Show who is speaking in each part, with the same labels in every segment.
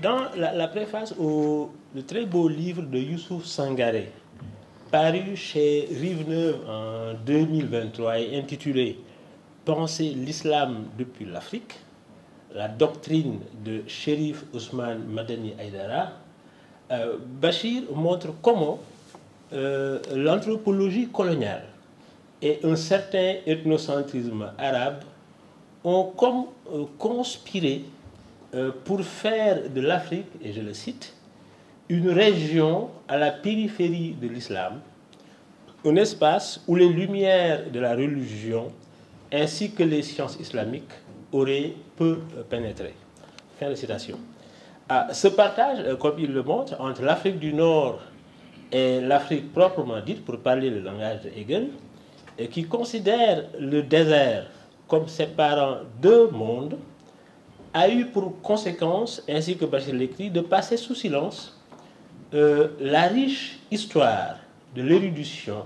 Speaker 1: Dans la préface au le très beau livre de Youssouf Sangaré, paru chez Rive-Neuve en 2023 et intitulé Penser l'islam depuis l'Afrique, la doctrine de Chérif Ousmane Madani Aïdara, Bachir montre comment l'anthropologie coloniale et un certain ethnocentrisme arabe ont comme conspiré pour faire de l'Afrique, et je le cite, une région à la périphérie de l'islam, un espace où les lumières de la religion ainsi que les sciences islamiques auraient peu pénétré. Fin de citation. Ce partage, comme il le montre, entre l'Afrique du Nord et l'Afrique proprement dite, pour parler le langage de Hegel, qui considère le désert comme séparant deux mondes, a eu pour conséquence, ainsi que Bachir l'écrit, de passer sous silence la riche histoire de l'érudition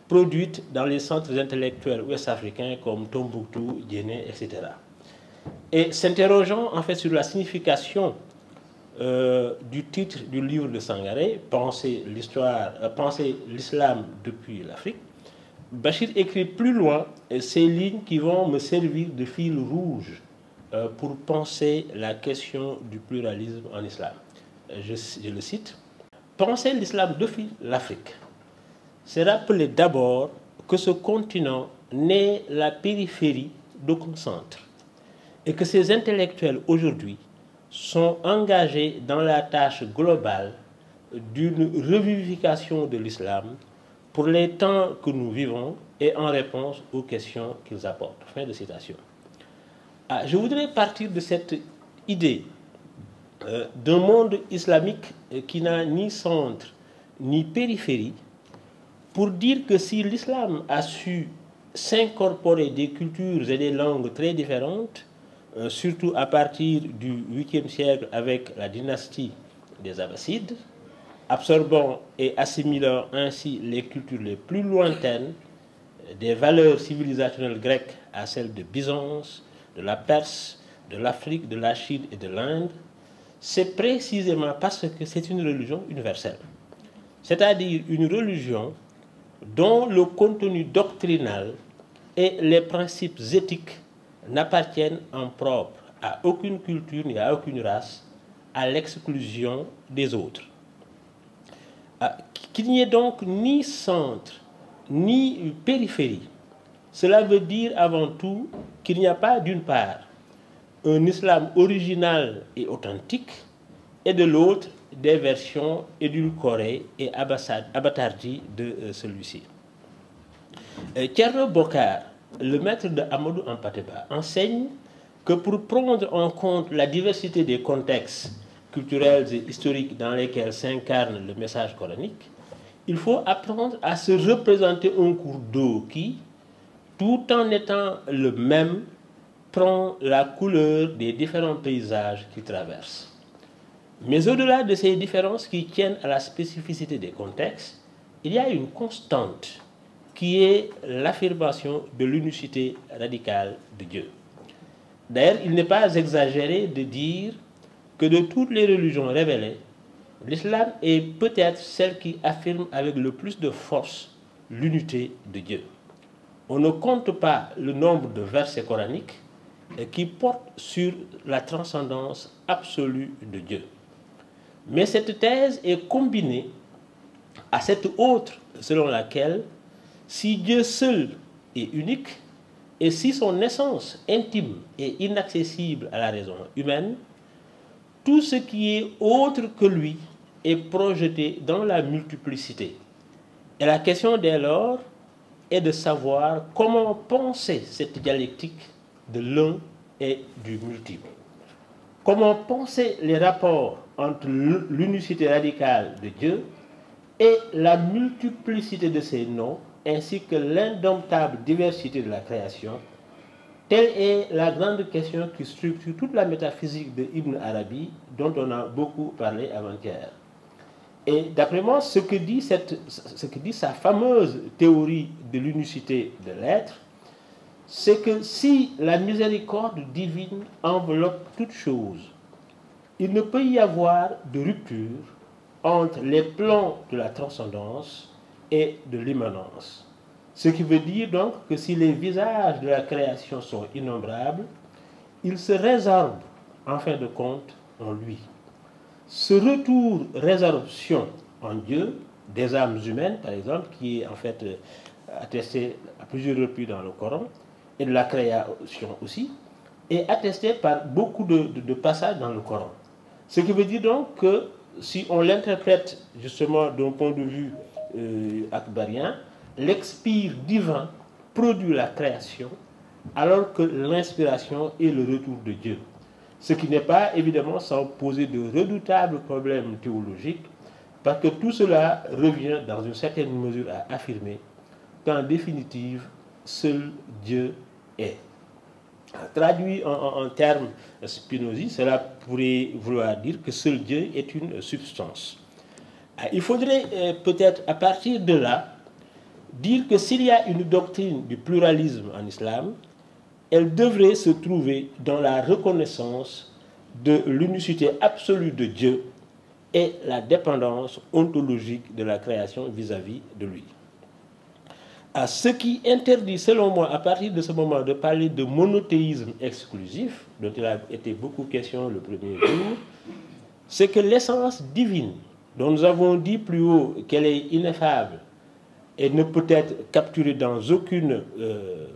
Speaker 1: produite dans les centres intellectuels ouest-africains comme Tombouctou, Djenné, etc. Et s'interrogeant en fait sur la signification du titre du livre de Sangaré, Penser l'islam depuis l'Afrique, Bachir écrit plus loin ces lignes qui vont me servir de fil rouge pour penser la question du pluralisme en islam. Je le cite. Penser l'islam depuis l'Afrique, c'est rappeler d'abord que ce continent n'est la périphérie d'aucun centre et que ces intellectuels aujourd'hui sont engagés dans la tâche globale d'une revivification de l'islam pour les temps que nous vivons et en réponse aux questions qu'ils apportent. Fin de citation. Je voudrais partir de cette idée d'un monde islamique qui n'a ni centre ni périphérie pour dire que si l'islam a su s'incorporer des cultures et des langues très différentes, surtout à partir du 8e siècle avec la dynastie des Abbassides, absorbant et assimilant ainsi les cultures les plus lointaines, des valeurs civilisationnelles grecques à celles de Byzance, de la Perse, de l'Afrique, de la Chine et de l'Inde, c'est précisément parce que c'est une religion universelle. C'est-à-dire une religion dont le contenu doctrinal et les principes éthiques n'appartiennent en propre à aucune culture ni à aucune race, à l'exclusion des autres. Qu'il n'y ait donc ni centre, ni périphérie. Cela veut dire avant tout qu'il n'y a pas d'une part un islam original et authentique et de l'autre des versions édulcorées et abattardies de celui-ci. Thierno Bokar, le maître de Amadou Hampâté-Bâ, enseigne que pour prendre en compte la diversité des contextes culturels et historiques dans lesquels s'incarne le message coranique, il faut apprendre à se représenter un cours d'eau qui, tout en étant le même, prend la couleur des différents paysages qu'il traverse. Mais au-delà de ces différences qui tiennent à la spécificité des contextes, il y a une constante qui est l'affirmation de l'unicité radicale de Dieu. D'ailleurs, il n'est pas exagéré de dire que de toutes les religions révélées, l'islam est peut-être celle qui affirme avec le plus de force l'unité de Dieu. On ne compte pas le nombre de versets coraniques qui portent sur la transcendance absolue de Dieu. Mais cette thèse est combinée à cette autre selon laquelle si Dieu seul est unique et si son essence intime est inaccessible à la raison humaine, tout ce qui est autre que lui est projeté dans la multiplicité. Et la question dès lors est de savoir comment penser cette dialectique de l'un et du multiple. Comment penser les rapports entre l'unicité radicale de Dieu et la multiplicité de ses noms, ainsi que l'indomptable diversité de la création. Telle est la grande question qui structure toute la métaphysique de Ibn Arabi, dont on a beaucoup parlé avant-hier. Et d'après moi, ce que dit sa fameuse théorie de l'unicité de l'être, c'est que si la miséricorde divine enveloppe toute chose, il ne peut y avoir de rupture entre les plans de la transcendance et de l'immanence. Ce qui veut dire donc que si les visages de la création sont innombrables, ils se résorbent en fin de compte en lui. Ce retour-résorption en Dieu des âmes humaines, par exemple, qui est en fait attesté à plusieurs reprises dans le Coran, et de la création aussi, est attesté par beaucoup de passages dans le Coran. Ce qui veut dire donc que si on l'interprète justement d'un point de vue akbarien, l'expire divin produit la création, alors que l'inspiration est le retour de Dieu. Ce qui n'est pas évidemment sans poser de redoutables problèmes théologiques, parce que tout cela revient dans une certaine mesure à affirmer qu'en définitive, seul Dieu est. Traduit en termes Spinozzi, cela pourrait vouloir dire que seul Dieu est une substance. Il faudrait peut-être à partir de là dire que s'il y a une doctrine du pluralisme en islam, elle devrait se trouver dans la reconnaissance de l'unicité absolue de Dieu et la dépendance ontologique de la création vis-à-vis de lui. Ce qui interdit, selon moi, à partir de ce moment, de parler de monothéisme exclusif, dont il a été beaucoup question le premier jour, c'est que l'essence divine, dont nous avons dit plus haut qu'elle est ineffable et ne peut être capturée dans aucune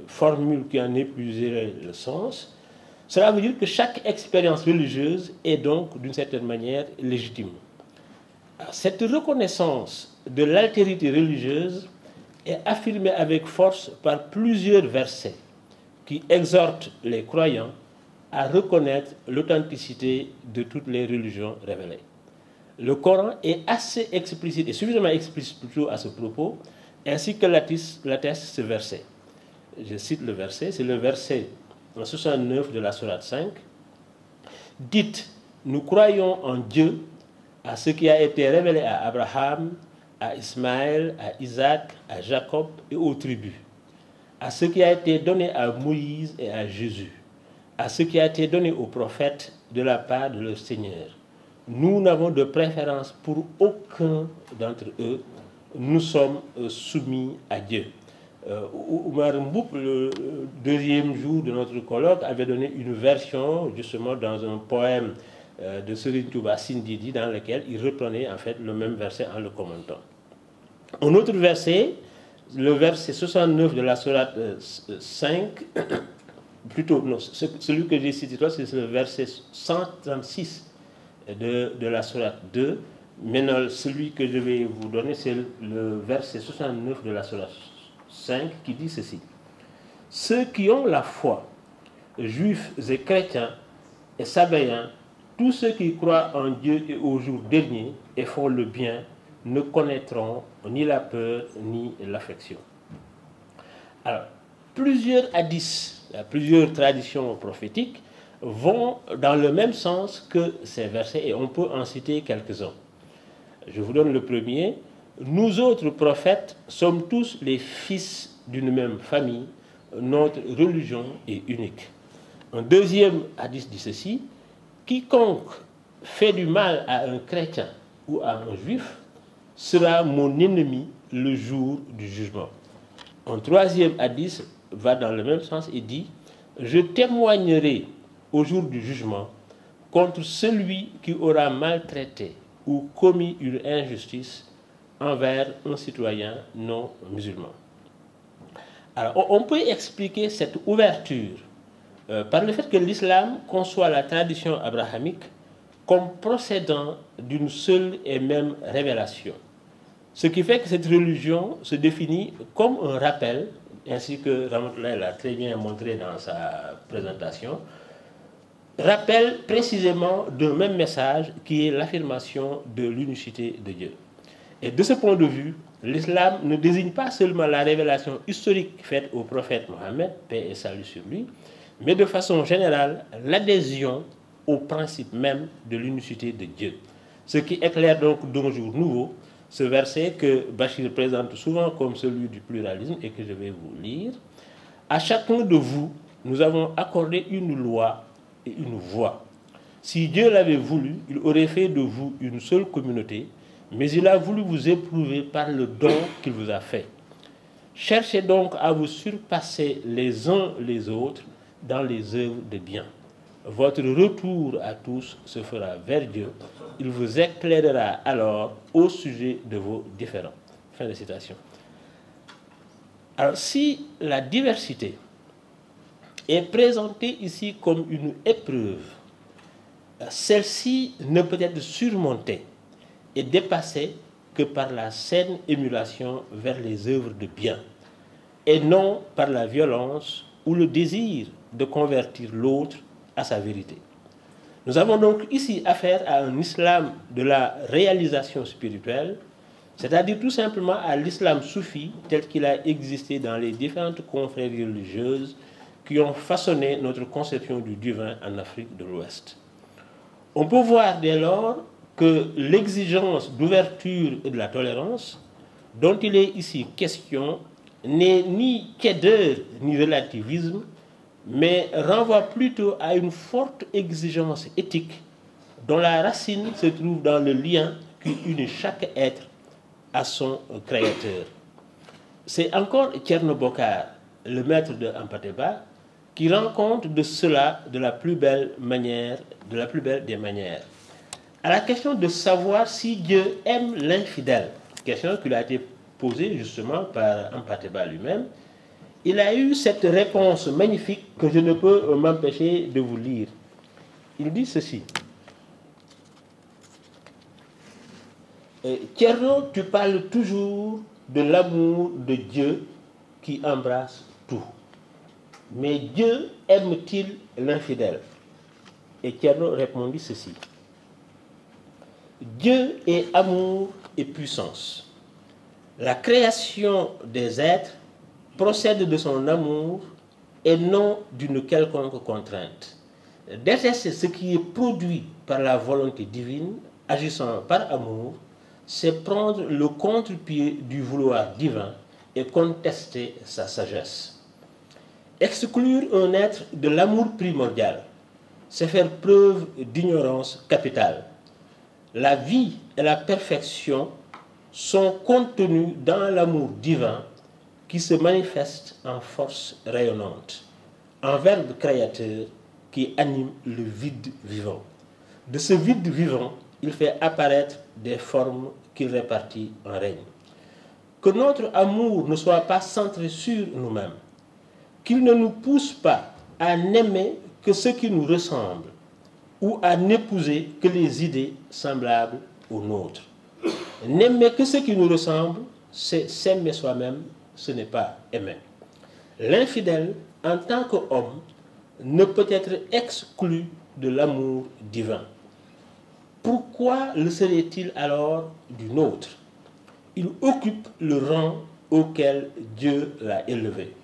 Speaker 1: formule qui en épuiserait le sens, cela veut dire que chaque expérience religieuse est donc, d'une certaine manière, légitime. Cette reconnaissance de l'altérité religieuse est affirmée avec force par plusieurs versets qui exhortent les croyants à reconnaître l'authenticité de toutes les religions révélées. Le Coran est assez explicite, et suffisamment explicite plutôt à ce propos, ainsi que l'atteste ce verset. Je cite le verset, c'est le verset 69 de la sourate 5. Dites, nous croyons en Dieu, à ce qui a été révélé à Abraham, à Ismaël, à Isaac, à Jacob et aux tribus, à ce qui a été donné à Moïse et à Jésus, à ce qui a été donné aux prophètes de la part de leur Seigneur. Nous n'avons de préférence pour aucun d'entre eux, nous sommes soumis à Dieu. Oumar Mboup, le deuxième jour de notre colloque, avait donné une version justement dans un poème de Serigne Touba Sindidi dans lequel il reprenait en fait le même verset en le commentant. Un autre verset, le verset 69 de la sourate 5, plutôt, non, celui que j'ai cité, c'est le verset 136 de la sourate 2. Maintenant, celui que je vais vous donner, c'est le verset 69 de la sourate 5 qui dit ceci. Ceux qui ont la foi, juifs et chrétiens et sabéens, tous ceux qui croient en Dieu et au jour dernier et font le bien, ne connaîtront ni la peur ni l'affection. Alors, plusieurs hadiths, plusieurs traditions prophétiques vont dans le même sens que ces versets et on peut en citer quelques-uns. Je vous donne le premier. Nous autres prophètes sommes tous les fils d'une même famille. Notre religion est unique. Un deuxième hadith dit ceci. Quiconque fait du mal à un chrétien ou à un juif sera mon ennemi le jour du jugement. Un troisième hadith va dans le même sens et dit je témoignerai au jour du jugement contre celui qui aura maltraité ou commis une injustice envers un citoyen non musulman. Alors, on peut expliquer cette ouverture par le fait que l'islam conçoit la tradition abrahamique comme procédant d'une seule et même révélation. Ce qui fait que cette religion se définit comme un rappel, ainsi que Ramatoulaye l'a très bien montré dans sa présentation, rappelle précisément d'un même message qui est l'affirmation de l'unicité de Dieu. Et de ce point de vue, l'islam ne désigne pas seulement la révélation historique faite au prophète Mohammed, paix et salut sur lui, mais de façon générale l'adhésion au principe même de l'unicité de Dieu. Ce qui éclaire donc d'un jour nouveau ce verset que Bachir présente souvent comme celui du pluralisme et que je vais vous lire. À chacun de vous, nous avons accordé une loi et une voix. Si Dieu l'avait voulu, il aurait fait de vous une seule communauté, mais il a voulu vous éprouver par le don qu'il vous a fait. Cherchez donc à vous surpasser les uns les autres dans les œuvres de bien. Votre retour à tous se fera vers Dieu. Il vous éclairera alors au sujet de vos différends. Fin de citation. Alors, si la diversité est présentée ici comme une épreuve, celle-ci ne peut être surmontée et dépassée que par la saine émulation vers les œuvres de bien, et non par la violence ou le désir de convertir l'autre à sa vérité. Nous avons donc ici affaire à un islam de la réalisation spirituelle, c'est-à-dire tout simplement à l'islam soufi tel qu'il a existé dans les différentes confréries religieuses qui ont façonné notre conception du divin en Afrique de l'Ouest. On peut voir dès lors que l'exigence d'ouverture et de la tolérance dont il est ici question n'est ni quédeur ni relativisme, mais renvoie plutôt à une forte exigence éthique dont la racine se trouve dans le lien qui unit chaque être à son créateur. C'est encore Thierno Bokar, le maître de Ampateba, qui rend compte de cela de la plus belle des manières. À la question de savoir si Dieu aime l'infidèle, question qui lui a été posée justement par Ampateba lui-même, il a eu cette réponse magnifique que je ne peux m'empêcher de vous lire. Il dit ceci. Thierno, tu parles toujours de l'amour de Dieu qui embrasse tout. Mais Dieu aime-t-il l'infidèle? Et Thierno répondit ceci. Dieu est amour et puissance. La création des êtres procède de son amour et non d'une quelconque contrainte. Détester ce qui est produit par la volonté divine, agissant par amour, c'est prendre le contre-pied du vouloir divin et contester sa sagesse. Exclure un être de l'amour primordial, c'est faire preuve d'ignorance capitale. La vie et la perfection sont contenues dans l'amour divin qui se manifeste en force rayonnante, en verbe créateur qui anime le vide vivant. De ce vide vivant, il fait apparaître des formes qu'il répartit en règne. Que notre amour ne soit pas centré sur nous-mêmes, qu'il ne nous pousse pas à n'aimer que ce qui nous ressemble ou à n'épouser que les idées semblables aux nôtres. N'aimer que ce qui nous ressemble, c'est s'aimer soi-même, ce n'est pas aimer. L'infidèle, en tant qu'homme, ne peut être exclu de l'amour divin. Pourquoi le serait-il alors du nôtre? Il occupe le rang auquel Dieu l'a élevé.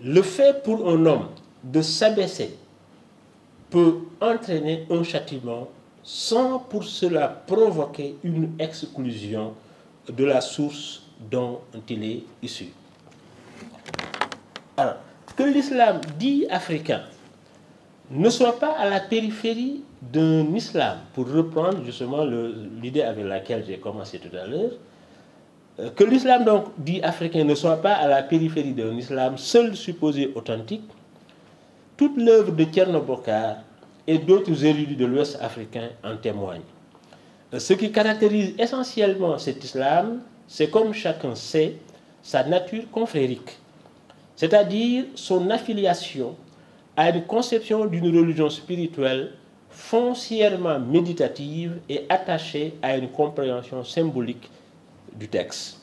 Speaker 1: Le fait pour un homme de s'abaisser peut entraîner un châtiment sans pour cela provoquer une exclusion de la source dont il est issu. Alors, que l'islam dit africain ne soit pas à la périphérie d'un islam, pour reprendre justement l'idée avec laquelle j'ai commencé tout à l'heure, que l'islam donc dit africain ne soit pas à la périphérie d'un islam seul supposé authentique, toute l'œuvre de Thierno Bokar et d'autres érudits de l'Ouest africain en témoignent. Ce qui caractérise essentiellement cet islam, c'est, comme chacun sait, sa nature confrérique, c'est-à-dire son affiliation à une conception d'une religion spirituelle foncièrement méditative et attachée à une compréhension symbolique du texte.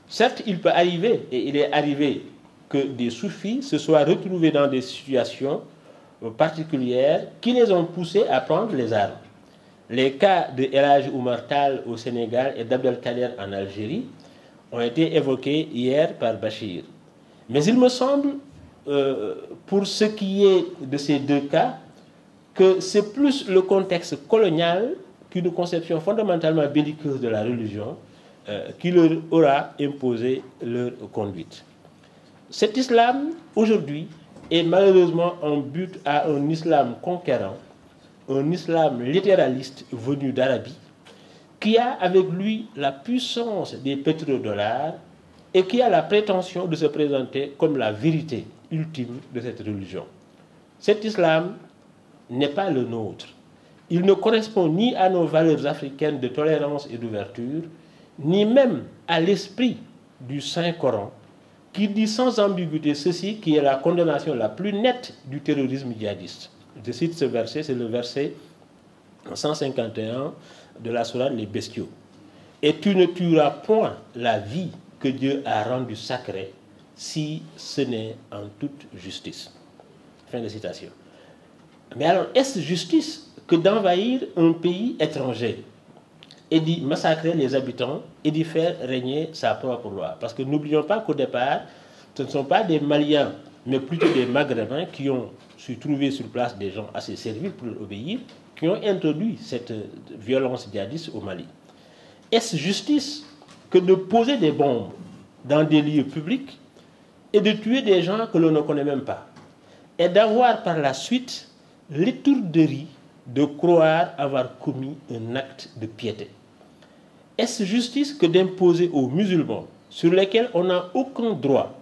Speaker 1: Certes, il peut arriver, et il est arrivé, que des soufis se soient retrouvés dans des situations particulières qui les ont poussés à prendre les armes. Les cas de El Hadj Oumar Tall au Sénégal et d'Abdelkader en Algérie ont été évoqués hier par Bachir. Mais il me semble, pour ce qui est de ces deux cas, que c'est plus le contexte colonial qu'une conception fondamentalement belliqueuse de la religion qui leur aura imposé leur conduite. Cet islam, aujourd'hui, est malheureusement en but à un islam conquérant un islam littéraliste venu d'Arabie, qui a avec lui la puissance des pétrodollars et qui a la prétention de se présenter comme la vérité ultime de cette religion. Cet islam n'est pas le nôtre. Il ne correspond ni à nos valeurs africaines de tolérance et d'ouverture, ni même à l'esprit du Saint-Coran, qui dit sans ambiguïté ceci, qui est la condamnation la plus nette du terrorisme djihadiste. Je cite ce verset, c'est le verset 151 de la sourate Les Bestiaux. Et tu ne tueras point la vie que Dieu a rendue sacrée, si ce n'est en toute justice. Fin de citation. Mais alors, est-ce justice que d'envahir un pays étranger et d'y massacrer les habitants et d'y faire régner sa propre loi? Parce que n'oublions pas qu'au départ, ce ne sont pas des Maliens, mais plutôt des Maghrébins qui ont su trouver sur place des gens assez serviles pour obéir, qui ont introduit cette violence djihadiste au Mali. Est-ce justice que de poser des bombes dans des lieux publics et de tuer des gens que l'on ne connaît même pas, et d'avoir par la suite l'étourderie de croire avoir commis un acte de piété? Est-ce justice que d'imposer aux musulmans, sur lesquels on n'a aucun droit,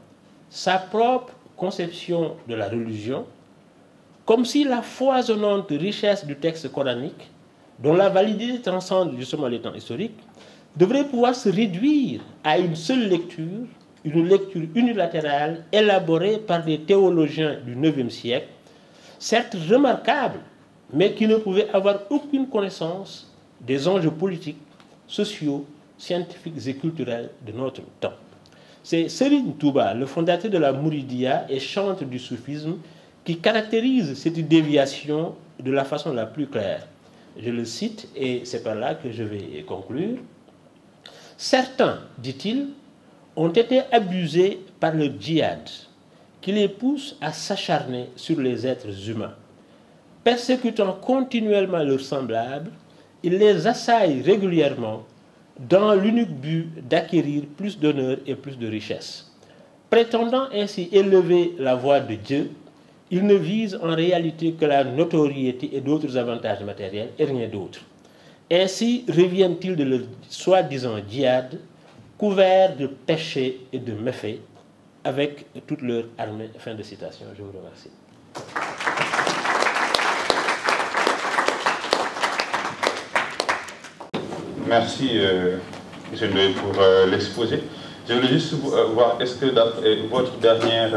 Speaker 1: sa propre conception de la religion, comme si la foisonnante richesse du texte coranique, dont la validité transcende justement les temps historiques, devrait pouvoir se réduire à une seule lecture, une lecture unilatérale élaborée par des théologiens du IXe siècle, certes remarquables, mais qui ne pouvaient avoir aucune connaissance des enjeux politiques, sociaux, scientifiques et culturels de notre temps. C'est Serigne Touba, le fondateur de la Mouridia et chantre du soufisme, qui caractérise cette déviation de la façon la plus claire. Je le cite et c'est par là que je vais conclure. Certains, dit-il, ont été abusés par le djihad, qui les pousse à s'acharner sur les êtres humains. Persécutant continuellement leurs semblables, ils les assaillent régulièrement dans l'unique but d'acquérir plus d'honneur et plus de richesse. Prétendant ainsi élever la voix de Dieu, ils ne visent en réalité que la notoriété et d'autres avantages matériels et rien d'autre. Ainsi reviennent-ils de leur soi-disant djihad, couverts de péchés et de méfaits, avec toute leur armée. Fin de citation. Je vous remercie.
Speaker 2: Merci, M. Ndoye, pour l'exposé. Je voulais juste voir, est-ce que votre dernier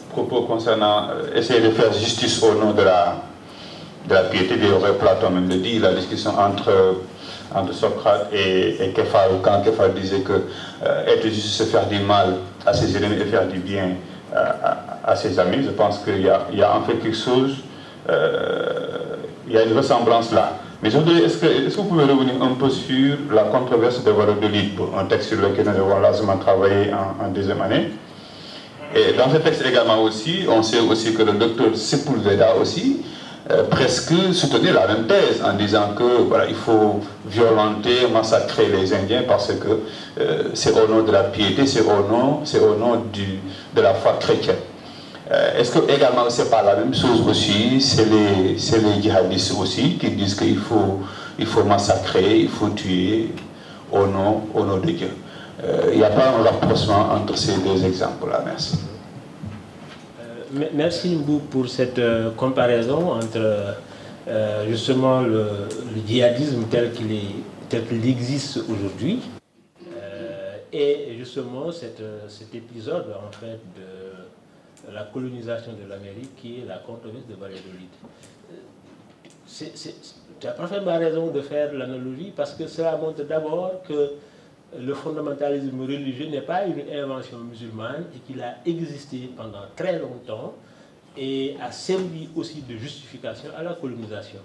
Speaker 2: propos concernant essayer de faire justice au nom de la piété, Platon même le dit, la discussion entre Socrate et Képhale, quand Képhale disait que être juste, c'est faire du mal à ses ennemis et faire du bien à ses amis, je pense qu'il y a en fait quelque chose, il y a une ressemblance là. Mais est-ce que vous pouvez revenir un peu sur la controverse de valeurs de libre, un texte sur lequel nous avons largement travaillé en deuxième année. Et dans ce texte également aussi, on sait aussi que le docteur Sepulveda aussi presque soutenait la même thèse en disant que voilà, il faut violenter, massacrer les Indiens parce que c'est au nom de la piété, c'est au nom de la foi chrétienne. Est-ce que également c'est pas la même chose aussi, c'est les djihadistes aussi qui disent qu'il faut massacrer, il faut tuer au nom de Dieu. Il n'y a pas un rapprochement entre ces deux exemples-là. Merci.
Speaker 1: Merci Mbou pour cette comparaison entre justement le djihadisme tel qu'il existe aujourd'hui et justement cet épisode en fait de la colonisation de l'Amérique qui est la controverse de Valladolid. Tu as parfaitement raison de faire l'analogie parce que cela montre d'abord que le fondamentalisme religieux n'est pas une invention musulmane et qu'il a existé pendant très longtemps et a servi aussi de justification à la colonisation.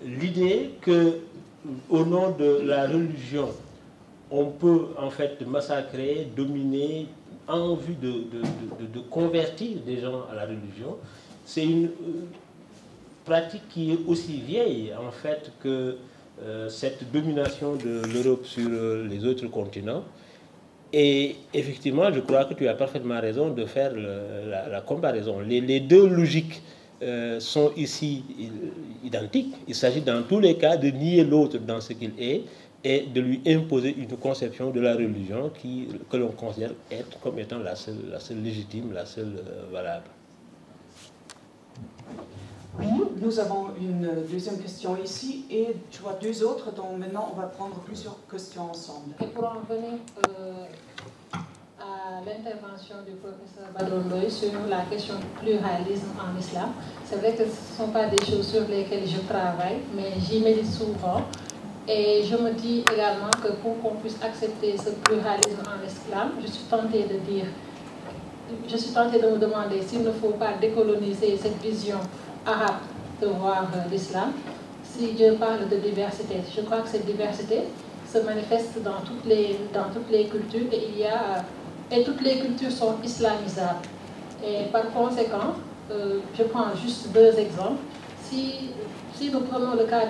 Speaker 1: L'idée que, au nom de la religion, on peut en fait massacrer, dominer, en vue de convertir des gens à la religion, c'est une pratique qui est aussi vieille en fait que cette domination de l'Europe sur les autres continents. Et effectivement, je crois que tu as parfaitement raison de faire la comparaison. Les deux logiques sont ici. Il identique. Il s'agit dans tous les cas de nier l'autre dans ce qu'il est et de lui imposer une conception de la religion que l'on considère être comme étant la seule légitime, la seule valable.
Speaker 3: Oui, nous avons une deuxième question ici et je vois deux autres, donc maintenant on va prendre plusieurs questions ensemble.
Speaker 4: Et pour en venir à l'intervention du professeur Badondoy sur la question du pluralisme en islam, c'est vrai que ce ne sont pas des choses sur lesquelles je travaille, mais j'y médite souvent. Et je me dis également que pour qu'on puisse accepter ce pluralisme en islam, je suis tentée de me demander s'il ne faut pas décoloniser cette vision arabe de voir l'islam. Si je parle de diversité, je crois que cette diversité se manifeste dans toutes les cultures et toutes les cultures sont islamisables. Et par conséquent, je prends juste deux exemples. Si nous prenons le cas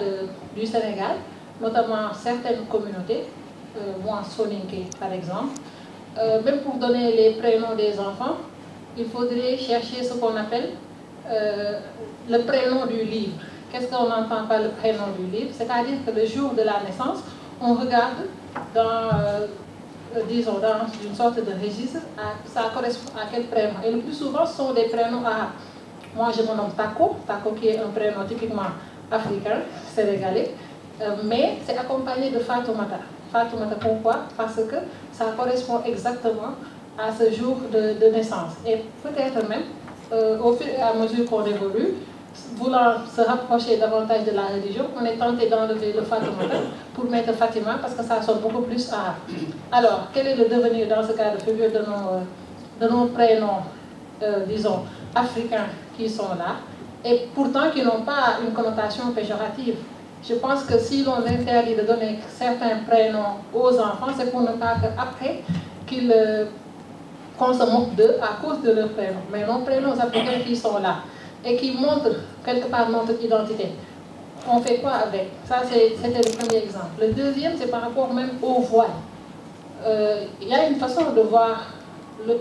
Speaker 4: du Sénégal, notamment certaines communautés, moi Soninké par exemple, même pour donner les prénoms des enfants, il faudrait chercher ce qu'on appelle le prénom du livre. Qu'est-ce qu'on entend par le prénom du livre? C'est-à-dire que le jour de la naissance, on regarde disons, dans une sorte de registre, ça correspond à quel prénom. Et le plus souvent, ce sont des prénoms arabes. Moi, je me nomme Tako qui est un prénom typiquement africain, sénégalais, mais c'est accompagné de Fatoumata. Fatoumata, pourquoi? Parce que ça correspond exactement à ce jour de naissance. Et peut-être même, au fur et à mesure qu'on évolue, voulant se rapprocher davantage de la religion, on est tenté d'enlever le Fatoumata pour mettre Fatima parce que ça sonne beaucoup plus arabe. Alors, quel est le devenir dans ce cas de figure de nos prénoms, disons, africains qui sont là, et pourtant qui n'ont pas une connotation péjorative? Je pense que si l'on interdit de donner certains prénoms aux enfants, c'est pour ne pas qu'après qu'on se moque d'eux à cause de leurs prénoms. Mais nos prénoms africains qui sont là et qui montrent quelque part notre identité, on fait quoi avec? Ça, c'était le premier exemple. Le deuxième, c'est par rapport même au voile. Il y a une façon de voir,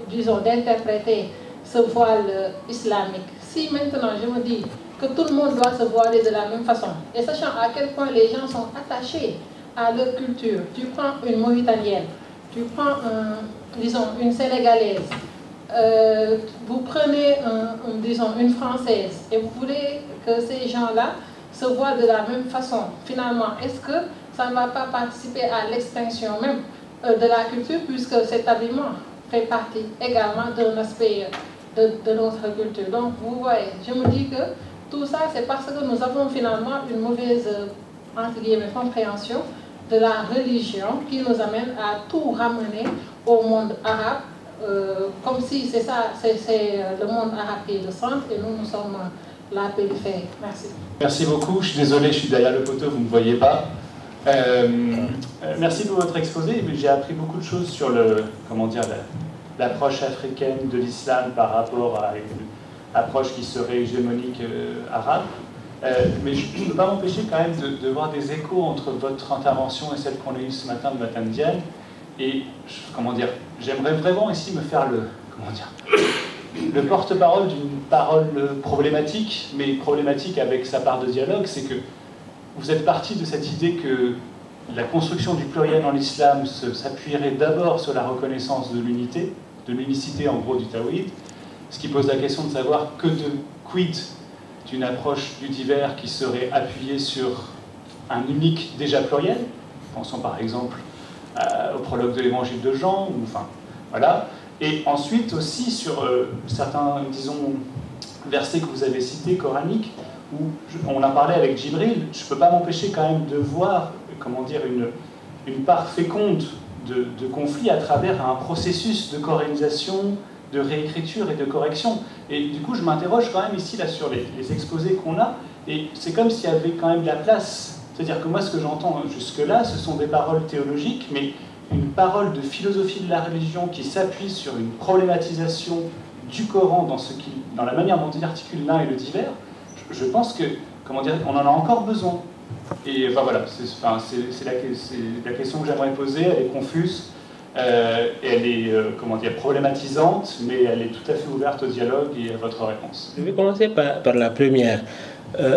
Speaker 4: disons, d'interpréter ce voile islamique. Si maintenant je me dis que tout le monde doit se voiler de la même façon, et sachant à quel point les gens sont attachés à leur culture, tu prends une Mauritanienne, tu prends, disons, une Sénégalaise, vous prenez, disons, une Française, et vous voulez que ces gens-là se voient de la même façon. Finalement, est-ce que ça ne va pas participer à l'extinction même de la culture, puisque cet habillement fait partie également d'un aspect de notre culture? Donc, vous voyez, je me dis que tout ça, c'est parce que nous avons finalement une mauvaise, entre guillemets, compréhension de la religion qui nous amène à tout ramener au monde arabe, comme si c'est ça, c'est le monde arabe qui est le centre et nous sommes la périphérie. Merci.
Speaker 5: Merci beaucoup. Je suis désolé, je suis derrière le poteau, vous ne me voyez pas. Merci pour votre exposé. J'ai appris beaucoup de choses sur l'approche africaine de l'islam par rapport à une approche qui serait hégémonique arabe. Mais je ne peux pas m'empêcher quand même de voir des échos entre votre intervention et celle qu'on a eue ce matin de Madame Diane. Et j'aimerais vraiment ici me faire le porte-parole d'une parole problématique, mais problématique avec sa part de dialogue. C'est que vous êtes parti de cette idée que la construction du pluriel en islam s'appuierait d'abord sur la reconnaissance de l'unité, de l'unicité en gros du tawhid, ce qui pose la question de savoir quid d'une approche du divers qui serait appuyée sur un unique déjà pluriel. Pensons par exemple au prologue de l'évangile de Jean, voilà. Et ensuite aussi sur certains, disons, versets que vous avez cités, coraniques, où on a parlé avec Djibril, je ne peux pas m'empêcher quand même de voir, une part féconde de conflit à travers un processus de corénisation, de réécriture et de correction. Et du coup, je m'interroge quand même ici là, sur les exposés qu'on a, et c'est comme s'il y avait quand même de la place. C'est-à-dire que moi, ce que j'entends jusque-là, ce sont des paroles théologiques, mais une parole de philosophie de la religion qui s'appuie sur une problématisation du Coran dans la manière dont il articule l'un et le divers. Je pense que, on en a encore besoin. Et voilà, c'est la question que j'aimerais poser. Elle est confuse, elle est problématisante, mais elle est tout à fait ouverte au dialogue et à votre réponse.
Speaker 1: Je vais commencer par la première.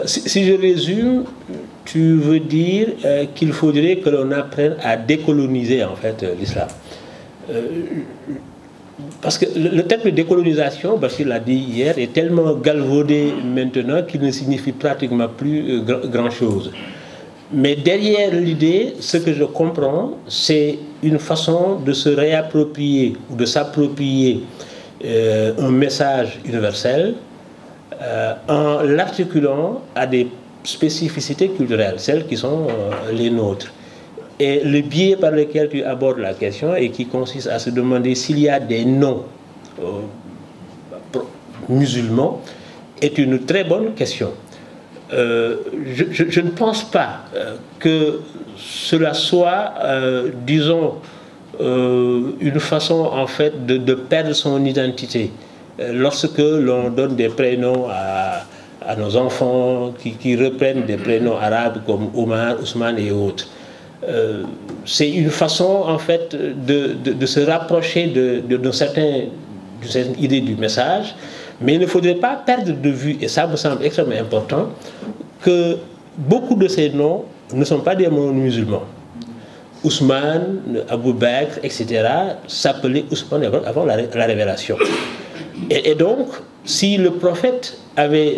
Speaker 1: Si je résume, tu veux dire qu'il faudrait que l'on apprenne à décoloniser en fait l'islam. Parce que le terme de décolonisation, Bachir l'a dit hier, est tellement galvaudé maintenant qu'il ne signifie pratiquement plus grand-chose. Mais derrière l'idée, ce que je comprends, c'est une façon de se réapproprier ou de s'approprier un message universel en l'articulant à des spécificités culturelles, celles qui sont les nôtres. Et le biais par lequel tu abordes la question et qui consiste à se demander s'il y a des noms musulmans est une très bonne question. Je ne pense pas que cela soit, disons, une façon en fait de perdre son identité. Lorsque l'on donne des prénoms à nos enfants qui reprennent des prénoms arabes comme Omar, Ousmane et autres. C'est une façon en fait de se rapprocher d'une certaine idée du message, mais il ne faudrait pas perdre de vue, et ça me semble extrêmement important, que beaucoup de ces noms ne sont pas des noms musulmans. Ousmane, Abou Bakr, etc. s'appelaient Ousmane avant la révélation. Et donc, si le prophète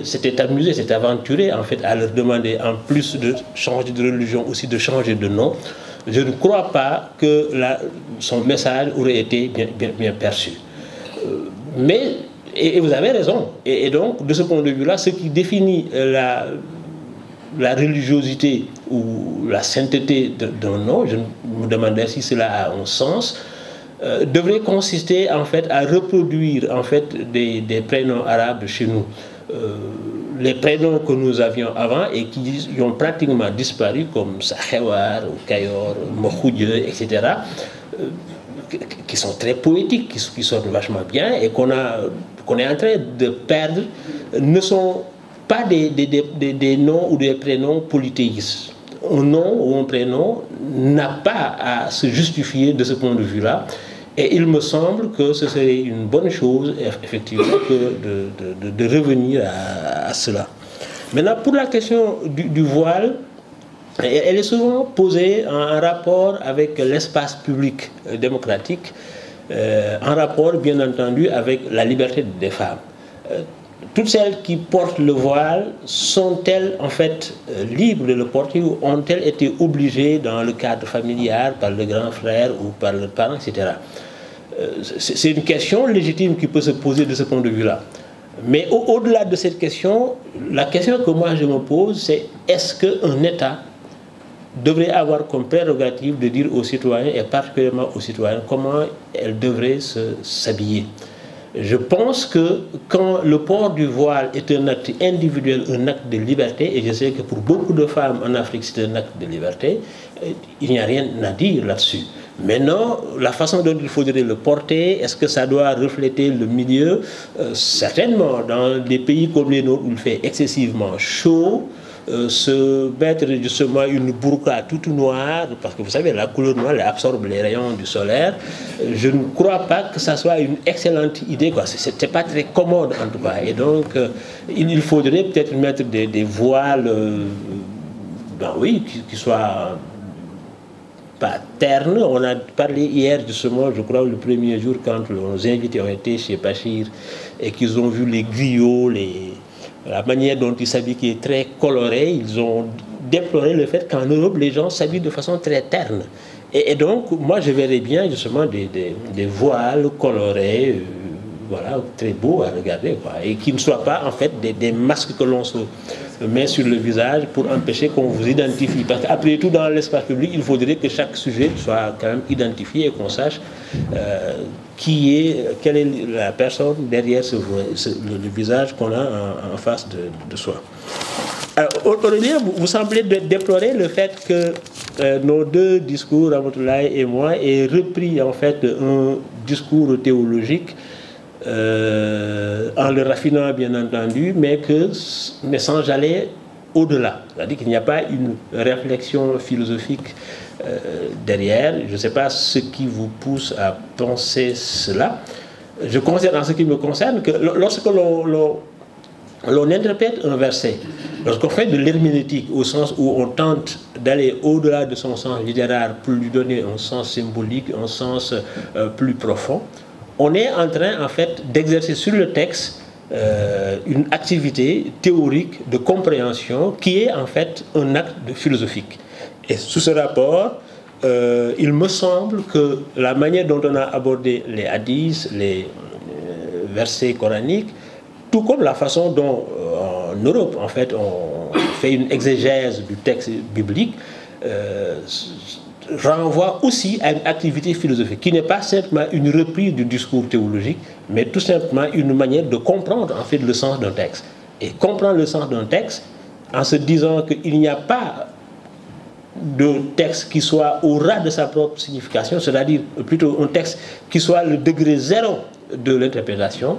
Speaker 1: s'était amusé, s'était aventuré en fait à leur demander, en plus de changer de religion, aussi de changer de nom, je ne crois pas que son message aurait été bien perçu. Mais, et vous avez raison, et donc de ce point de vue-là, ce qui définit la religiosité ou la sainteté d'un nom, je me demandais si cela a un sens, devrait consister en fait à reproduire en fait des prénoms arabes chez nous. Les prénoms que nous avions avant et qui ont pratiquement disparu, comme Sahewar, Kayor, Mokhoudieu, etc., qui sont très poétiques, qui sont vachement bien et qu'on est en train de perdre, ne sont pas des noms ou des prénoms polythéistes. Un nom ou un prénom n'a pas à se justifier de ce point de vue-là. Et il me semble que ce serait une bonne chose, effectivement, de revenir à cela. Maintenant, pour la question du voile, elle est souvent posée en rapport avec l'espace public démocratique, en rapport, bien entendu, avec la liberté des femmes. Toutes celles qui portent le voile, sont-elles en fait libres de le porter ou ont-elles été obligées dans le cadre familial par le grand frère ou par leurs parents, etc. C'est une question légitime qui peut se poser de ce point de vue-là. Mais au-delà de cette question, la question que moi je me pose, c'est est-ce qu'un État devrait avoir comme prérogative de dire aux citoyens, et particulièrement aux citoyens, comment elles devraient s'habiller? Je pense que quand le port du voile est un acte individuel, un acte de liberté, et je sais que pour beaucoup de femmes en Afrique c'est un acte de liberté, il n'y a rien à dire là-dessus. Maintenant, la façon dont il faudrait le porter, est-ce que ça doit refléter le milieu? Certainement, dans des pays comme les nôtres où il fait excessivement chaud, se mettre justement une burqa toute noire, parce que vous savez, la couleur noire elle absorbe les rayons du solaire, je ne crois pas que ça soit une excellente idée, quoi. C'est pas très commode en tout cas. Et donc, il faudrait peut-être mettre des voiles, ben oui, qui soient pas ternes. On a parlé hier justement, je crois, le premier jour, quand nos invités ont été chez Bachir et qu'ils ont vu les griots, la manière dont ils s'habillent qui est très colorée, ils ont déploré le fait qu'en Europe, les gens s'habillent de façon très terne. Et donc, moi, je verrais bien justement des voiles colorés, voilà, très beaux à regarder, quoi, et qui ne soient pas en fait des masques que l'on se met sur le visage pour empêcher qu'on vous identifie. Parce qu'après tout, dans l'espace public, il faudrait que chaque sujet soit quand même identifié et qu'on sache quelle est la personne derrière le visage qu'on a en face de soi. Alors, Aurélien, vous semblez déplorer le fait que nos deux discours, Ramatoulaye et moi, aient repris en fait un discours théologique en le raffinant bien entendu, mais sans aller au-delà. C'est-à-dire qu'il n'y a pas une réflexion philosophique derrière. Je ne sais pas ce qui vous pousse à penser cela. Je considère en ce qui me concerne que lorsque l'on interprète un verset Lorsqu'on fait de l'herméneutique au sens où on tente d'aller au-delà de son sens littéraire pour lui donner un sens symbolique, un sens plus profond, on est en train en fait d'exercer sur le texte une activité théorique de compréhension qui est en fait un acte philosophique. Et sous ce rapport, il me semble que la manière dont on a abordé les hadiths, les versets coraniques, tout comme la façon dont en Europe, en fait, on fait une exégèse du texte biblique, renvoie aussi à une activité philosophique qui n'est pas simplement une reprise du discours théologique, mais tout simplement une manière de comprendre en fait le sens d'un texte. Et comprendre le sens d'un texte en se disant qu'il n'y a pas de texte qui soit au ras de sa propre signification, c'est-à-dire plutôt un texte qui soit le degré zéro de l'interprétation,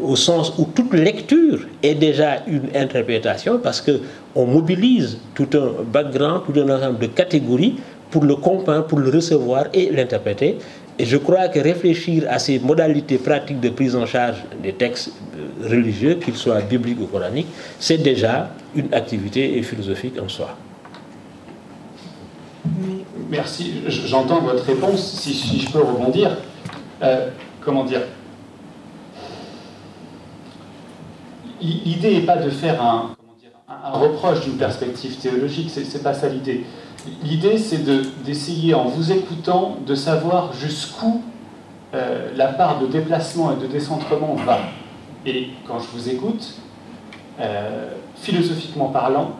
Speaker 1: au sens où toute lecture est déjà une interprétation parce qu'on mobilise tout un background, tout un ensemble de catégories pour le comprendre, pour le recevoir et l'interpréter. Et je crois que réfléchir à ces modalités pratiques de prise en charge des textes religieux, qu'ils soient bibliques ou coraniques, c'est déjà une activité philosophique en soi.
Speaker 5: Merci, j'entends votre réponse, si je peux rebondir. Comment dire ? L'idée n'est pas de faire un reproche d'une perspective théologique, c'est pas ça l'idée. L'idée, c'est d'essayer, en vous écoutant, de savoir jusqu'où la part de déplacement et de décentrement va. Et quand je vous écoute, philosophiquement parlant,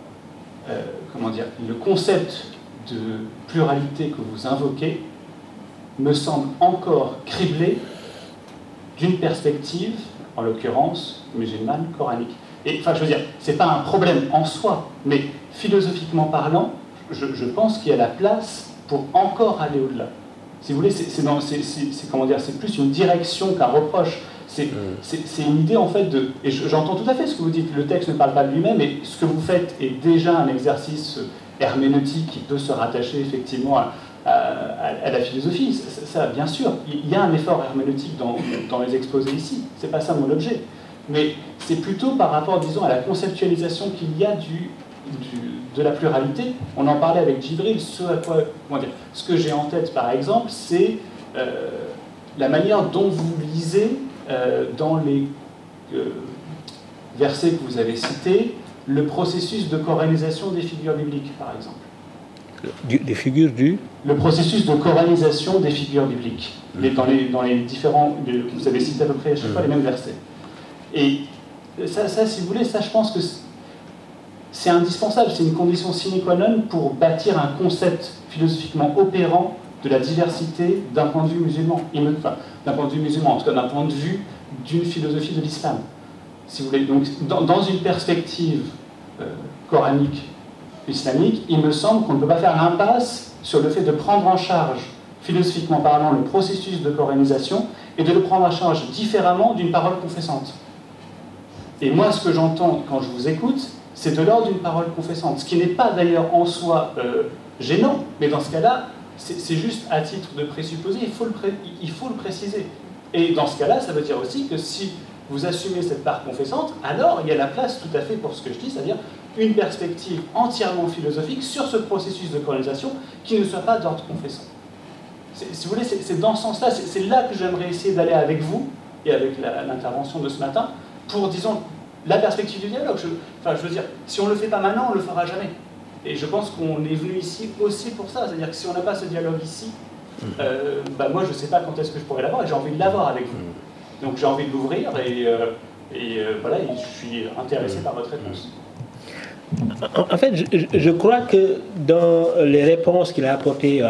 Speaker 5: comment dire, le concept de pluralité que vous invoquez me semble encore criblé d'une perspective, en l'occurrence, musulmane, coranique. Et, enfin, je veux dire, c'est pas un problème en soi, mais philosophiquement parlant, je pense qu'il y a la place pour encore aller au-delà. Si vous voulez, comment dire, c'est plus une direction qu'un reproche. C'est une idée, en fait, de... Et j'entends tout à fait ce que vous dites, le texte ne parle pas de lui-même, et ce que vous faites est déjà un exercice herméneutique qui peut se rattacher, effectivement, à la philosophie. Ça, bien sûr, il y a un effort herméneutique dans les exposés ici. C'est pas ça mon objet. Mais c'est plutôt par rapport, disons, à la conceptualisation qu'il y a de la pluralité. On en parlait avec Djibril, ce que j'ai en tête, par exemple, c'est la manière dont vous lisez dans les versets que vous avez cités, le processus de coranisation des figures bibliques, par exemple.
Speaker 1: Des figures du...
Speaker 5: Le processus de coranisation des figures bibliques. Dans les différents... Vous avez cité à peu près à chaque fois les mêmes versets. Et ça, si vous voulez, ça, je pense que c'est indispensable, c'est une condition sine qua non pour bâtir un concept philosophiquement opérant de la diversité d'un point de vue musulman. Enfin, d'un point de vue musulman, en tout cas d'un point de vue d'une philosophie de l'islam. Si vous voulez, donc, dans une perspective coranique, islamique, il me semble qu'on ne peut pas faire l'impasse sur le fait de prendre en charge, philosophiquement parlant, le processus de coranisation et de le prendre en charge différemment d'une parole confessante. Et moi, ce que j'entends quand je vous écoute, c'est de l'ordre d'une parole confessante, ce qui n'est pas d'ailleurs en soi gênant, mais dans ce cas-là, c'est juste à titre de présupposé, il faut le préciser. Et dans ce cas-là, ça veut dire aussi que si vous assumez cette part confessante, alors il y a la place tout à fait pour ce que je dis, c'est-à-dire une perspective entièrement philosophique sur ce processus de colonisation qui ne soit pas d'ordre confessant. Si vous voulez, c'est dans ce sens-là, c'est là que j'aimerais essayer d'aller avec vous et avec l'intervention de ce matin pour, disons, la perspective du dialogue. Je veux dire, si on ne le fait pas maintenant, on ne le fera jamais. Et je pense qu'on est venu ici aussi pour ça, c'est-à-dire que si on n'a pas ce dialogue ici, moi je ne sais pas quand est-ce que je pourrais l'avoir et j'ai envie de l'avoir avec vous. Donc j'ai envie de l'ouvrir et voilà, je suis intéressé par votre réponse.
Speaker 1: En fait, je crois que dans les réponses qu'il a apportées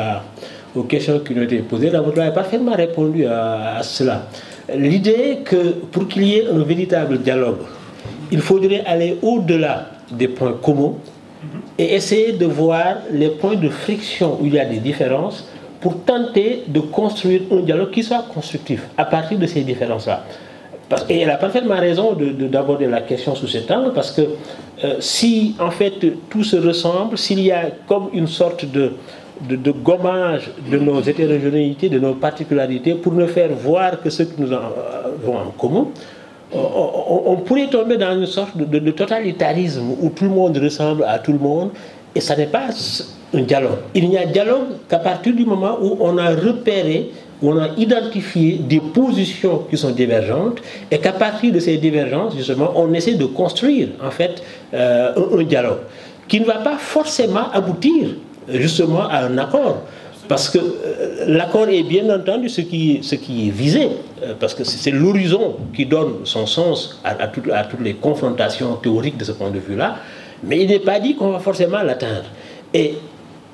Speaker 1: aux questions qui nous ont été posées, l'avocat a parfaitement répondu à cela. L'idée que pour qu'il y ait un véritable dialogue, il faudrait aller au-delà des points communs et essayer de voir les points de friction où il y a des différences pour tenter de construire un dialogue qui soit constructif à partir de ces différences-là. Et elle a parfaitement raison d'aborder la question sous cet angle, parce que si en fait tout se ressemble, s'il y a comme une sorte de gommage de nos hétérogénéités, de nos particularités, pour ne faire voir que ce que nous avons en commun, on pourrait tomber dans une sorte de totalitarisme où tout le monde ressemble à tout le monde, et ça n'est pas un dialogue. Il n'y a dialogue qu'à partir du moment où on a repéré, où on a identifié des positions qui sont divergentes, et qu'à partir de ces divergences, justement, on essaie de construire, en fait, un dialogue qui ne va pas forcément aboutir, justement, à un accord. Parce que l'accord est bien entendu ce qui est visé, parce que c'est l'horizon qui donne son sens à toutes les confrontations théoriques de ce point de vue-là, mais il n'est pas dit qu'on va forcément l'atteindre. Et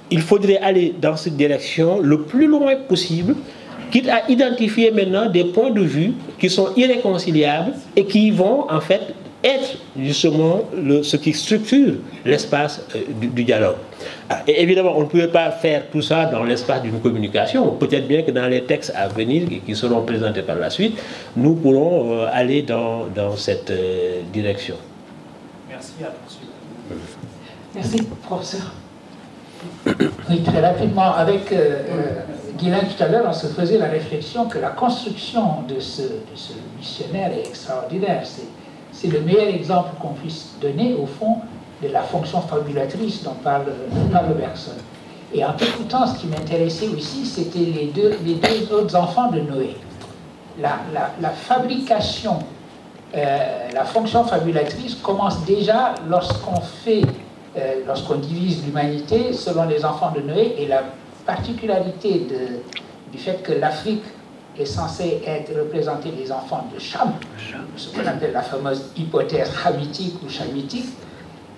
Speaker 1: il faudrait aller dans cette direction le plus loin possible, quitte à identifier maintenant des points de vue qui sont irréconciliables et qui vont en fait être justement ce qui structure l'espace du dialogue. Et évidemment, on ne pouvait pas faire tout ça dans l'espace d'une communication. Peut-être bien que dans les textes à venir qui seront présentés par la suite, nous pourrons aller dans cette direction.
Speaker 5: Merci, à poursuivre.
Speaker 3: Merci, professeur.
Speaker 6: Oui, très rapidement, avec Guylain tout à l'heure, on se faisait la réflexion que la construction de ce missionnaire est extraordinaire. C'est le meilleur exemple qu'on puisse donner, au fond, de la fonction fabulatrice dont parle Bergson. Et en écoutant, ce qui m'intéressait aussi, c'était les deux autres enfants de Noé. La fabrication, la fonction fabulatrice commence déjà lorsqu'on divise l'humanité selon les enfants de Noé, et la particularité du fait que l'Afrique est censée être représentée des enfants de Cham, ce qu'on appelle la fameuse hypothèse hamitique ou chamitique,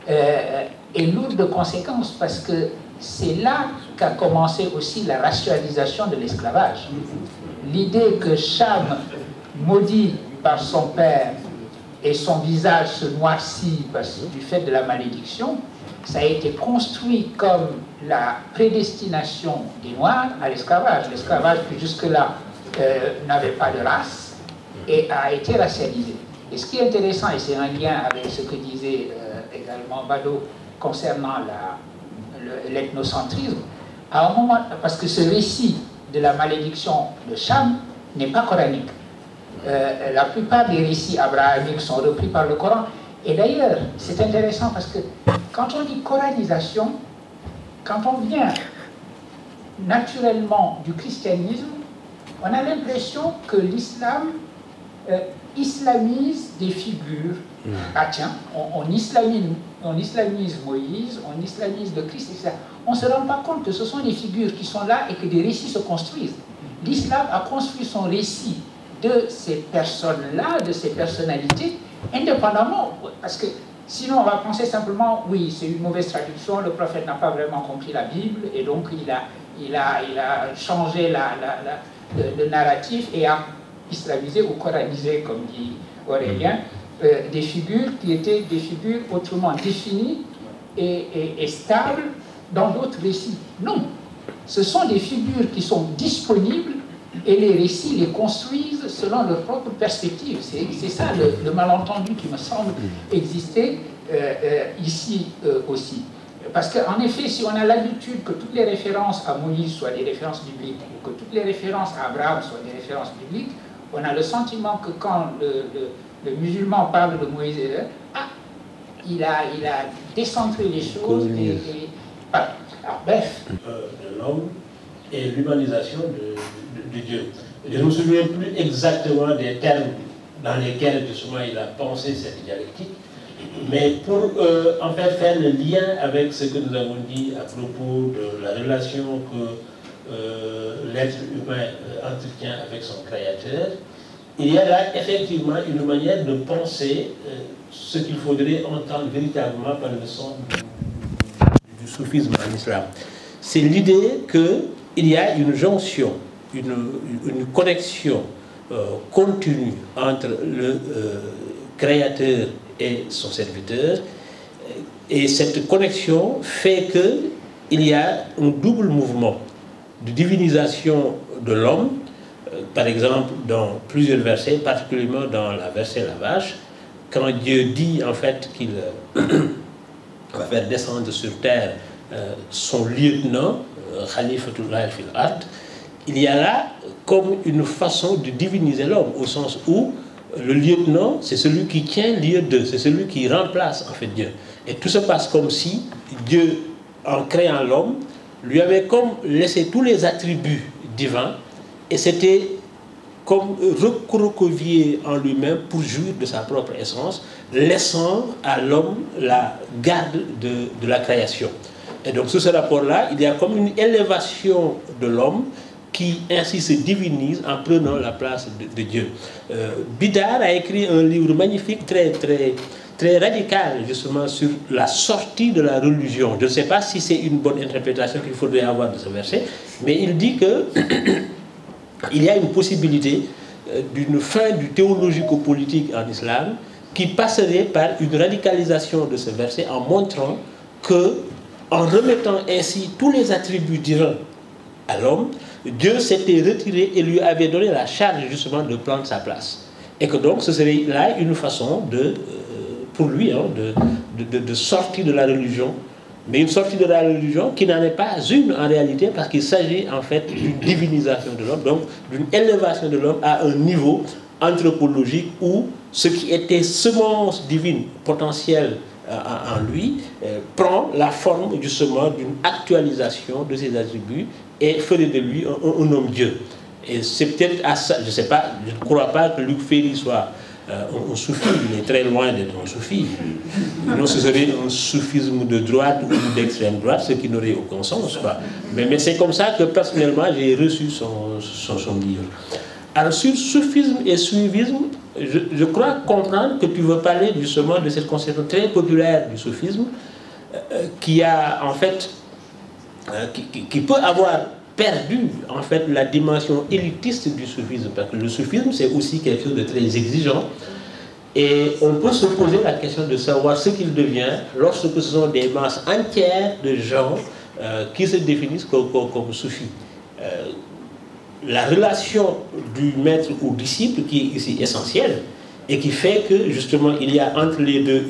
Speaker 6: est lourde de conséquences, parce que c'est là qu'a commencé aussi la racialisation de l'esclavage. L'idée que Cham, maudit par son père, et son visage se noircit du fait de la malédiction, ça a été construit comme la prédestination des Noirs à l'esclavage. L'esclavage qui jusque-là n'avait pas de race et a été racialisé. Et ce qui est intéressant, et c'est un lien avec ce que disait également Bado concernant l'ethnocentrisme, à un moment, parce que ce récit de la malédiction de Cham n'est pas coranique. La plupart des récits abrahamiques sont repris par le Coran. Et d'ailleurs, c'est intéressant parce que quand on dit coranisation, quand on vient naturellement du christianisme, on a l'impression que l'islam islamise des figures. Ah tiens, on islamise Moïse, on islamise le Christ, etc. On ne se rend pas compte que ce sont des figures qui sont là et que des récits se construisent. L'islam a construit son récit de ces personnes-là, de ces personnalités, indépendamment, parce que sinon on va penser simplement, oui, c'est une mauvaise traduction, le prophète n'a pas vraiment compris la Bible, et donc il a changé le narratif et a islamisé ou coranisé, comme dit Aurélien, des figures qui étaient des figures autrement définies et stables dans d'autres récits. Non, ce sont des figures qui sont disponibles et les récits les construisent selon leur propre perspective. C'est ça le malentendu qui me semble exister ici aussi. Parce qu'en effet, si on a l'habitude que toutes les références à Moïse soient des références bibliques, ou que toutes les références à Abraham soient des références bibliques, on a le sentiment que quand le musulman parle de Moïse, il a décentré les choses. Voilà. Alors, bref.
Speaker 1: De l'homme et l'humanisation de Dieu. Je ne me souviens plus exactement des termes dans lesquels justement il a pensé cette dialectique, mais pour en fait faire le lien avec ce que nous avons dit à propos de la relation que l'être humain entretient avec son créateur, il y a là effectivement une manière de penser ce qu'il faudrait entendre véritablement par le son du soufisme en islam. C'est l'idée qu'il y a une jonction, une connexion continue entre le créateur et son serviteur, et cette connexion fait qu'il y a un double mouvement de divinisation de l'homme, par exemple dans plusieurs versets, particulièrement dans la verset la vache, quand Dieu dit en fait qu'il va faire descendre sur terre son lieutenant, Khalifatullah fil ard, il y a là comme une façon de diviniser l'homme, au sens où le lieutenant, c'est celui qui tient lieu de, c'est celui qui remplace en fait Dieu. Et tout se passe comme si Dieu, en créant l'homme, lui avait comme laissé tous les attributs divins, et c'était comme recroquevillé en lui-même pour jouir de sa propre essence, laissant à l'homme la garde de la création. Et donc sous ce rapport-là, il y a comme une élévation de l'homme qui ainsi se divinise en prenant la place de Dieu. Bidar a écrit un livre magnifique, très radical justement sur la sortie de la religion. Je ne sais pas si c'est une bonne interprétation qu'il faudrait avoir de ce verset, mais il dit que il y a une possibilité d'une fin du théologico-politique en islam qui passerait par une radicalisation de ce verset en montrant que, en remettant ainsi tous les attributs divins à l'homme, Dieu s'était retiré et lui avait donné la charge justement de prendre sa place. Et que donc ce serait là une façon pour lui de sortir de la religion, mais une sortie de la religion qui n'en est pas une en réalité, parce qu'il s'agit en fait d'une divinisation de l'homme, donc d'une élévation de l'homme à un niveau anthropologique où ce qui était semence divine potentielle en lui prend la forme justement d'une actualisation de ses attributs et ferait de lui un homme-dieu. Et c'est peut-être à ça, je ne sais pas, je ne crois pas que Luc Ferry soit un soufi, il est très loin d'être un soufi. Non, ce serait un soufisme de droite ou d'extrême droite, ce qui n'aurait aucun sens. Mais c'est comme ça que personnellement j'ai reçu son livre. Alors sur soufisme et suivisme, je crois comprendre que tu veux parler justement de cette conception très populaire du soufisme qui a en fait, qui peut avoir perdu en fait la dimension élitiste du soufisme, parce que le soufisme c'est aussi quelque chose de très exigeant et on peut se poser la question de savoir ce qu'il devient lorsque ce sont des masses entières de gens qui se définissent comme soufis. La relation du maître ou disciple qui est ici essentielle et qui fait que justement il y a entre les deux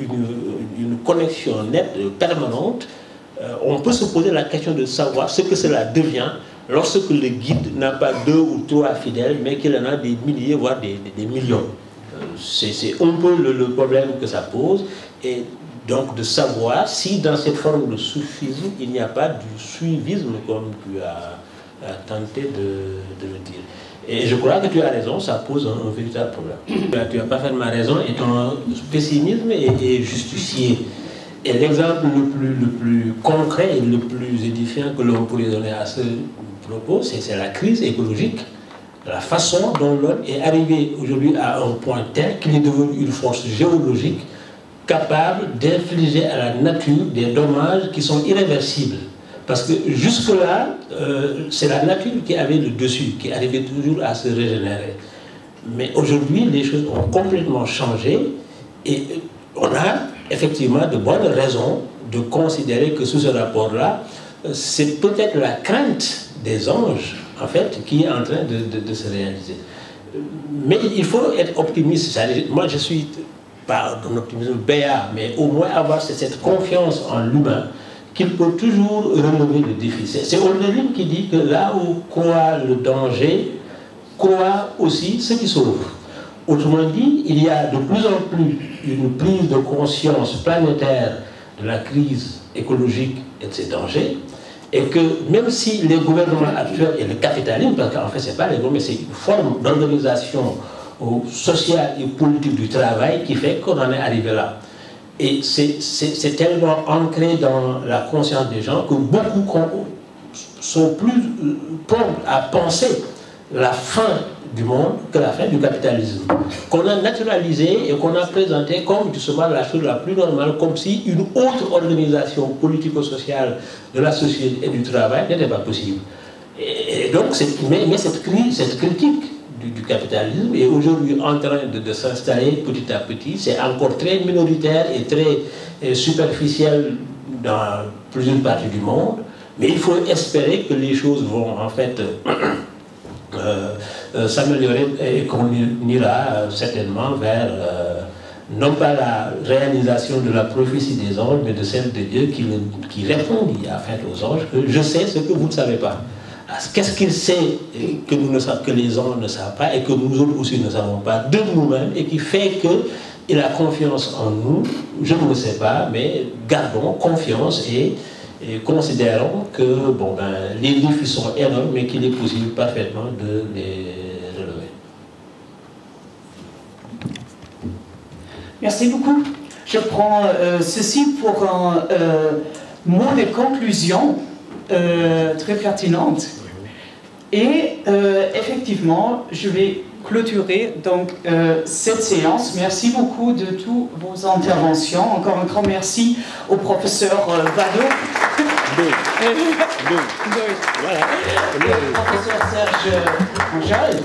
Speaker 1: une connexion nette, permanente. On peut se poser la question de savoir ce que cela devient lorsque le guide n'a pas 2 ou 3 fidèles, mais qu'il en a des milliers, voire des millions. C'est un peu le problème que ça pose, et donc de savoir si dans cette forme de soufisme, il n'y a pas du suivisme, comme tu as tenté de le dire. Et je crois que tu as raison, ça pose un véritable problème. Tu n'as pas parfaitement raison, et ton pessimisme est justifié. Et l'exemple le plus concret et le plus édifiant que l'on pourrait donner à ce propos, c'est la crise écologique. La façon dont l'homme est arrivé aujourd'hui à un point tel qu'il est devenu une force géologique capable d'infliger à la nature des dommages qui sont irréversibles. Parce que jusque-là, c'est la nature qui avait le dessus, qui arrivait toujours à se régénérer. Mais aujourd'hui, les choses ont complètement changé et on a effectivement de bonnes raisons de considérer que sous ce rapport-là, c'est peut-être la crainte des anges, en fait, qui est en train de se réaliser. Mais il faut être optimiste. Moi, je suis pas un optimisme béat, mais au moins avoir cette confiance en l'humain qu'il peut toujours relever le défi. C'est Hölderlin qui dit que là où croit le danger, croit aussi ce qui sauve. Autrement dit, il y a de plus en plus une prise de conscience planétaire de la crise écologique et de ses dangers, et que même si les gouvernements actuels et le capitalisme, parce qu'en fait ce n'est pas les gouvernements, c'est une forme d'organisation sociale et politique du travail qui fait qu'on en est arrivé là. Et c'est tellement ancré dans la conscience des gens que beaucoup sont plus prompts à penser la fin du monde que la fin du capitalisme, qu'on a naturalisé et qu'on a présenté comme justement la chose la plus normale, comme si une autre organisation politico-sociale de la société et du travail n'était pas possible. Et donc, mais cette critique du capitalisme est aujourd'hui en train de s'installer petit à petit. C'est encore très minoritaire et très superficiel dans plusieurs parties du monde, mais il faut espérer que les choses vont en fait s'améliorer et qu'on ira certainement vers non pas la réalisation de la prophétie des anges, mais de celle de Dieu qui répondit en fait aux anges que je sais ce que vous ne savez pas. qu'est-ce qu'il sait que, que les gens ne savent pas et que nous autres aussi ne savons pas de nous-mêmes et qui fait qu'il a confiance en nous, je ne le sais pas, mais gardons confiance et considérons que bon, ben, les défis sont énormes mais qu'il est possible parfaitement de les relever.
Speaker 3: Merci beaucoup. Je prends ceci pour un mot de conclusion très pertinente. Et effectivement, je vais clôturer donc cette séance. Merci beaucoup de toutes vos interventions. Encore un grand merci au professeur Vado.
Speaker 1: Voilà.
Speaker 3: Et au professeur Serge Angel.